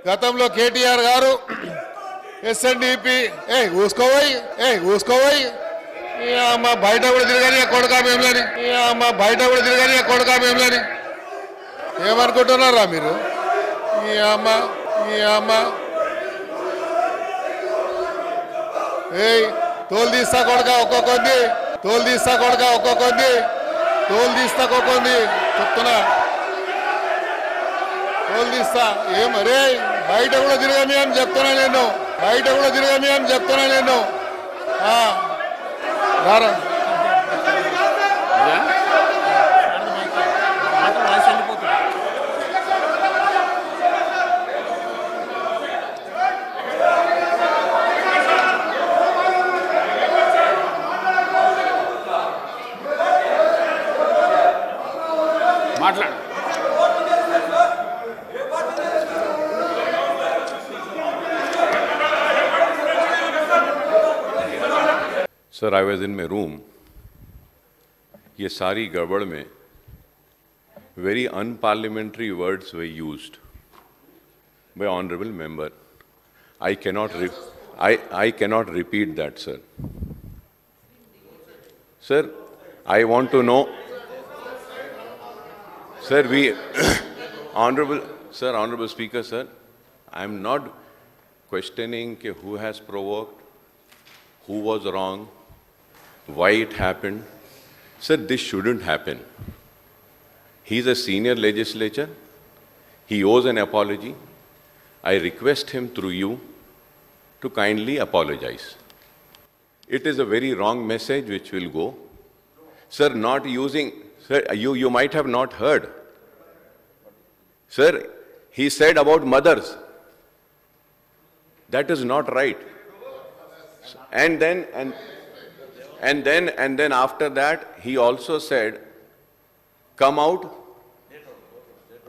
గతంలో కేటీఆర్ గారు ఎస్ఎన్డిపి ఊసుకోబోయి అమ్మ బయట కూడా తిరగని కొడుకా మేములని బయట కూడా తిరగని కొడుకా మేములని ఏమనుకుంటున్నారా మీరు? ఈ అమ్మ తోలు తీస్తా కొడుకా ఒక్కొక్కొంది చెప్తున్నా, తోలు తీస్తా ఏమరే బయట కూడా తిరగని అని చెప్తున్నా నేను రారా మాట్లాడు. Sir, I was in my room. ये सारी गड़बड़ में very unparliamentary words were used by honorable member. I cannot repeat that, sir. Sir, I want to know. Sir, Honorable Speaker, sir, I am not questioning who has provoked, who was wrong, why it happened. Sir, this shouldn't happen. He is a senior legislator. He owes an apology. I request him through you to kindly apologize. It is a very wrong message which will go. Sir, not using, sir, you might have not heard. Sir, he said about mothers. That is not right. And then after that, he also said, come out.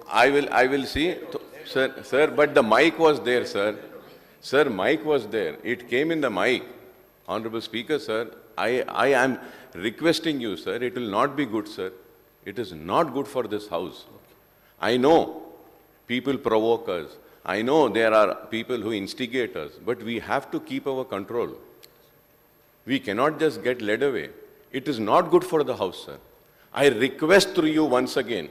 I will see. Sir, but the mic was there, sir. Sir, mic was there. It came in the mic. Honorable Speaker, sir, I am requesting you, sir, it will not be good, sir. It is not good for this house. I know people provoke us. I know there are people who instigate us, but we have to keep our control. We cannot just get led away. It is not good for the house, sir. I request through you once again,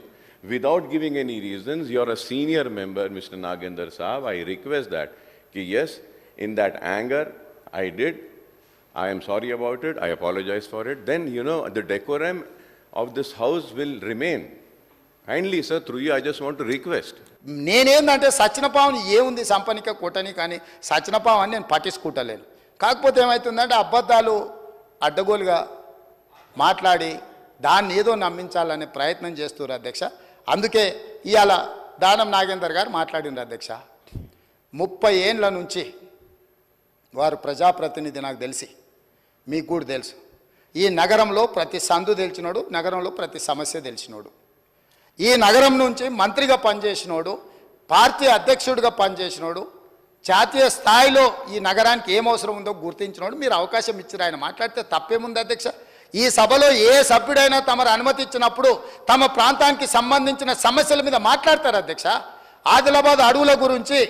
without giving any reasons, you are a senior member, Mr. Nagendra Saab, I request that, yes, in that anger, I did. I am sorry about it. I apologize for it. Then, the decorum of this house will remain. Kindly, sir, through you, I just want to request. నేనేందంటే సచ్చినపావుని ఏముంది సంపనిక కొట్టని కానీ సచ్చినపావని నేను పట్టించుకుంటలేను. కాకపోతే ఏమవుతుందంటే అబద్ధాలు అడ్డగోలుగా మాట్లాడి దాన్ని ఏదో నమ్మించాలనే ప్రయత్నం చేస్తున్నారు అధ్యక్ష. అందుకే ఇవాళ దానం నాగేందర్ గారు మాట్లాడినారు అధ్యక్ష. 30 ఏండ్ల నుంచి వారు ప్రజాప్రతినిధి, నాకు తెలిసి మీకు కూడా తెలుసు. ఈ నగరంలో ప్రతి సందు తెలిసినోడు, నగరంలో ప్రతి సమస్య తెలిసినోడు, ఈ నగరం నుంచి మంత్రిగా పనిచేసినోడు, పార్టీ అధ్యక్షుడిగా పనిచేసినోడు, జాతీయ స్థాయిలో ఈ నగరానికి ఏం అవసరం ఉందో గుర్తించినోడు. మీరు అవకాశం ఇచ్చారు, ఆయన మాట్లాడితే తప్పేముంది అధ్యక్ష? ఈ సభలో ఏ సభ్యుడైనా తమరు అనుమతి ఇచ్చినప్పుడు తమ ప్రాంతానికి సంబంధించిన సమస్యల మీద మాట్లాడతారు అధ్యక్ష. ఆదిలాబాద్ అడవుల గురించి,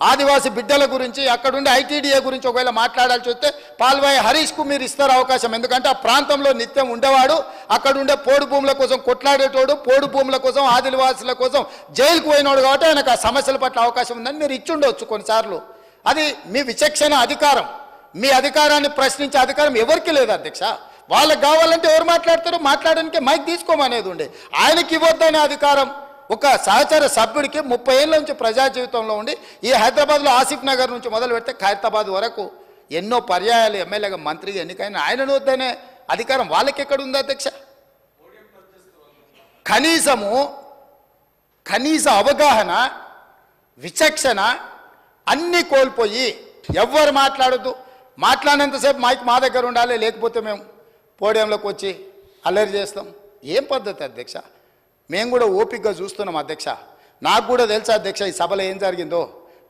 ఆదివాసీ బిడ్డల గురించి, అక్కడుండే ఐటీడీఏ గురించి ఒకవేళ మాట్లాడాల్సి వస్తే పాల్వాయి హరీష్కు మీరు ఇస్తారు అవకాశం. ఎందుకంటే ఆ ప్రాంతంలో నిత్యం ఉండేవాడు, అక్కడుండే పోడు భూముల కోసం కొట్లాడేటోడు, పోడు భూముల కోసం, ఆదివాసుల కోసం జైలుకు పోయినోడు కాబట్టి ఆయనకు ఆ సమస్యల పట్ల అవకాశం ఉందని మీరు ఇచ్చుండవచ్చు కొన్నిసార్లు. అది మీ విచక్షణ అధికారం. మీ అధికారాన్ని ప్రశ్నించే అధికారం ఎవరికి లేదు అధ్యక్ష. వాళ్ళకి కావాలంటే ఎవరు మాట్లాడతారో మాట్లాడడానికి మైక్ తీసుకోమనేది ఉండే. ఆయనకి ఇవ్వద్దనే అధికారం ఒక సహచర సభ్యుడికి 30 ఏళ్ళ నుంచి ప్రజా జీవితంలో ఉండి ఈ హైదరాబాద్లో ఆసిఫ్ నగర్ నుంచి మొదలు పెడితే ఖైరతాబాద్ వరకు ఎన్నో పర్యాయాలు ఎమ్మెల్యేగా మంత్రిగా ఎన్నికైన ఆయనను వద్దనే అధికారం వాళ్ళకి ఎక్కడ ఉంది అధ్యక్ష? కనీస అవగాహన, విచక్షణ అన్నీ కోల్పోయి ఎవ్వరు మాట్లాడద్దు, మాట్లాడినంతసేపు మైక్ మా దగ్గర ఉండాలి, లేకపోతే మేము పోడియంలోకి వచ్చి అల్లరి చేస్తాం. ఏం పద్ధతి అధ్యక్ష? మేము కూడా ఓపికగా చూస్తున్నాం అధ్యక్ష. నాకు కూడా తెలుసా అధ్యక్ష ఈ సభలో ఏం జరిగిందో.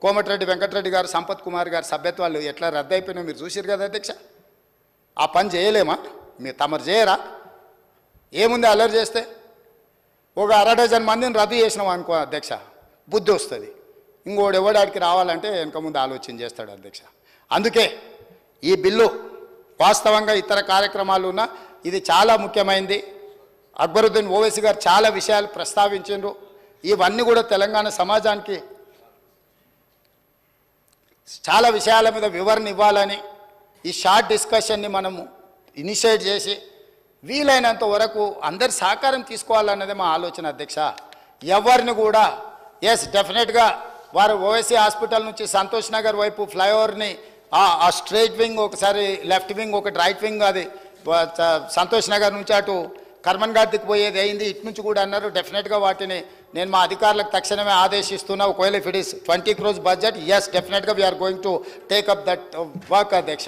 కోమటిరెడ్డి వెంకటరెడ్డి గారు, సంపత్ కుమార్ గారు సభ్యత్వాలు ఎట్లా రద్దు అయిపోయినా మీరు చూసారు కదా అధ్యక్ష. ఆ పని చేయలేమా? మీరు తమరు చేయరా? ఏముంది అల్లరి చేస్తే? ఒక 1/2 డజన్ మందిని రద్దు చేసినాం అనుకో అధ్యక్ష, బుద్ధి వస్తుంది. ఇంకోడు ఎవడాడికి రావాలంటే వెనక ముందు ఆలోచన చేస్తాడు అధ్యక్ష. అందుకే ఈ బిల్లు వాస్తవంగా ఇతర కార్యక్రమాలు ఉన్న ఇది చాలా ముఖ్యమైనది. అక్బరుద్దీన్ ఓవైసీ గారు చాలా విషయాలు ప్రస్తావించారు. ఇవన్నీ కూడా తెలంగాణ సమాజానికి చాలా విషయాల మీద వివరణ ఇవ్వాలని ఈ షార్ట్ డిస్కషన్ని మనము ఇనిషియేట్ చేసి వీలైనంత వరకు అందరి సహకారం తీసుకోవాలన్నదే మా ఆలోచన అధ్యక్ష. ఎవరిని కూడా ఎస్ డెఫినెట్గా వారు ఓవైసీ హాస్పిటల్ నుంచి సంతోష్ నగర్ వైపు ఫ్లైఓవర్ని ఆ స్ట్రైట్ వింగ్ ఒకసారి లెఫ్ట్ వింగ్ ఒకటి రైట్ వింగ్ అది సంతోష్ నగర్ నుంచి అటు కర్మన్ ఘాట్కి పోయేది అయింది, ఇటు నుంచి కూడా అన్నారు. డెఫినెట్గా వాటిని నేను మా అధికారులకు తక్షణమే ఆదేశిస్తున్నా. ఒకవేళ if it is 20 crores budget, yes డెఫినెట్గా we are going to take up that work అధ్యక్ష.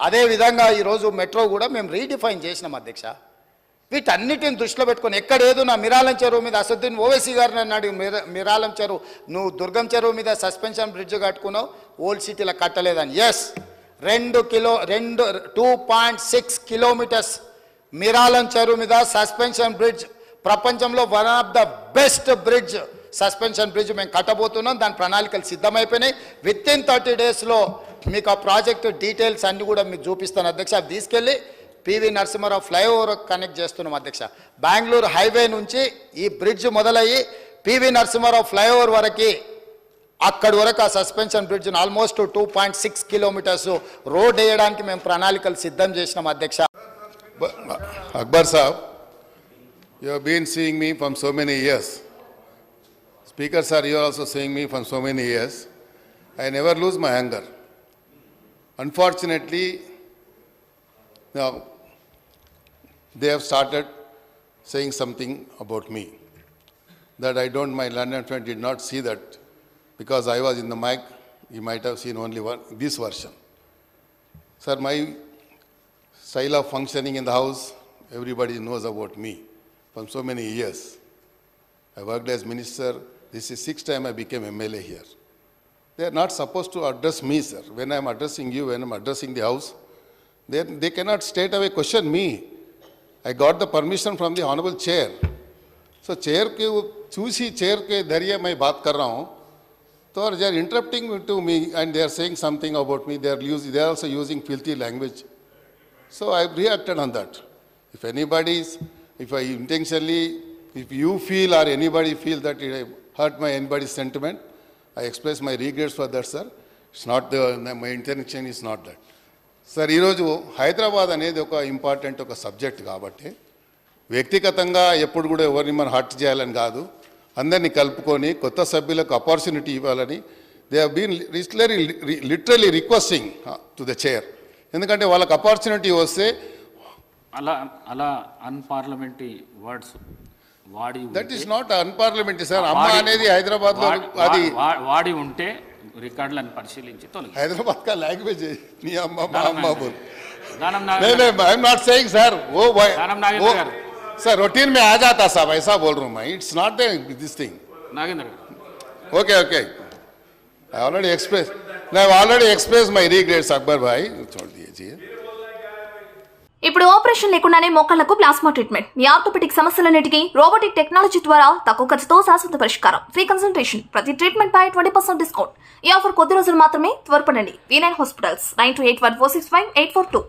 అదేవిధంగా ఈరోజు మెట్రో కూడా మేము రీడిఫైన్ చేసినాం అధ్యక్ష. వీటన్నిటిని దృష్టిలో పెట్టుకొని ఎక్కడేదో నా మిరాలం చెరువు మీద అసదుద్దీన్ ఓవైసీ గారిని అన్నాడు, మిరాలం చెరువు నువ్వు దుర్గం చెరువు మీద సస్పెన్షన్ బ్రిడ్జ్ కట్టుకున్నావు, ఓల్డ్ సిటీలో కట్టలేదని. ఎస్ 2.6 kilometers మిరాలం చెరువు మీద సస్పెన్షన్ బ్రిడ్జ్, ప్రపంచంలో one of the best bridge suspension bridge మేము కట్టబోతున్నాం. దాని ప్రణాళికలు సిద్ధమైపోయినాయి. విత్ ఇన్ 30 daysలో మీకు ఆ ప్రాజెక్టు డీటెయిల్స్ అన్నీ కూడా మీకు చూపిస్తాను అధ్యక్ష. అవి తీసుకెళ్ళి పివి నరసింహారావు ఫ్లైఓవర్ కనెక్ట్ చేస్తున్నాం అధ్యక్ష. బెంగళూరు హైవే నుంచి ఈ బ్రిడ్జ్ మొదలయ్యి పివి నరసింహారావు ఫ్లైఓవర్ వరకు అక్కడి వరకు ఆ సస్పెన్షన్ బ్రిడ్జ్ని ఆల్మోస్ట్ 2.6 kilometers రోడ్ వేయడానికి మేము ప్రణాళికలు సిద్ధం చేసినాం అధ్యక్ష. Akbar Sahab, you have been seeing me from so many years. Speaker sir, you are also seeing me from so many years. I never lose my anger. Unfortunately, now they have started saying something about me that I don't, my London friend did not see that because I was in the mic. He might have seen only this version. Sir, my style of functioning in the house, everybody knows about me from so many years. I worked as minister. This is 6th time I became MLA here. They are not supposed to address me, sir. When I am addressing you, when I am addressing the house, they cannot straight away question me. I got the permission from the honorable chair. So chair ke choose chair ke dhariye मैं बात कर रहा हूँ, तो they are interrupting to me and they are saying something about me. They are also using filthy language. So I reacted on that. If I intentionally, if you feel or anybody feel that it hurt anybody's sentiment, I express my regrets for that, sir. It's not my intention is not that. Sir, ఈరోజు హైదరాబాద్ అనేది ఒక important ఒక subject కాబట్టి వ్యక్తిగతంగా ఎప్పుడు కూడా ఎవరిని మనం హర్ట్ చేయాలని కాదు, అందరినీ కలుపుకొని కొత్త సభ్యులకు ఆపర్చునిటీ ఇవ్వాలని they have been literally requesting to the chair. ఎందుకంటే వాళ్ళకి ఆపర్చునిటీ వస్తే అలా అన్పార్లమెంటరీ వర్డ్స్ వాడి that is not unparliamentary sir. అమ్మ అనేది హైదరాబాద్ లో అది వాడి ఉంటే రికార్డులను పరిశీలించి తొలగి హైదరాబాద్ కా లాంగ్వేజ్ నీ అమ్మ మా అమ్మ బోల్ దానం नहीं I am not saying sir वो दानम नागेंद्र गाరు सर रूटीन में आ जाता साहब ऐसा बोल रहा हूं मैं. It's not this thing. Nagender गाరు okay I already expressed my regrets Akbar भाई. छोड़ दीजिए. ఇప్పుడు ఆపరేషన్ లేకుండానే మోకాళ్లకు ప్లాస్మా ట్రీట్మెంట్, మీ ఆర్థోపెడిక్ సమస్యలన్నిటికీ రోబోటిక్ టెక్నాలజీ ద్వారా తక్కువ ఖర్చుతో శాశ్వత పరిష్కారం, ఫ్రీ కన్సల్టేషన్, ప్రతి ట్రీట్మెంట్ పై 20% డిస్కౌంట్. ఈ ఆఫర్ కొద్ది రోజులు మాత్రమే, త్వరపడండి. V9 hospitals 9281465842.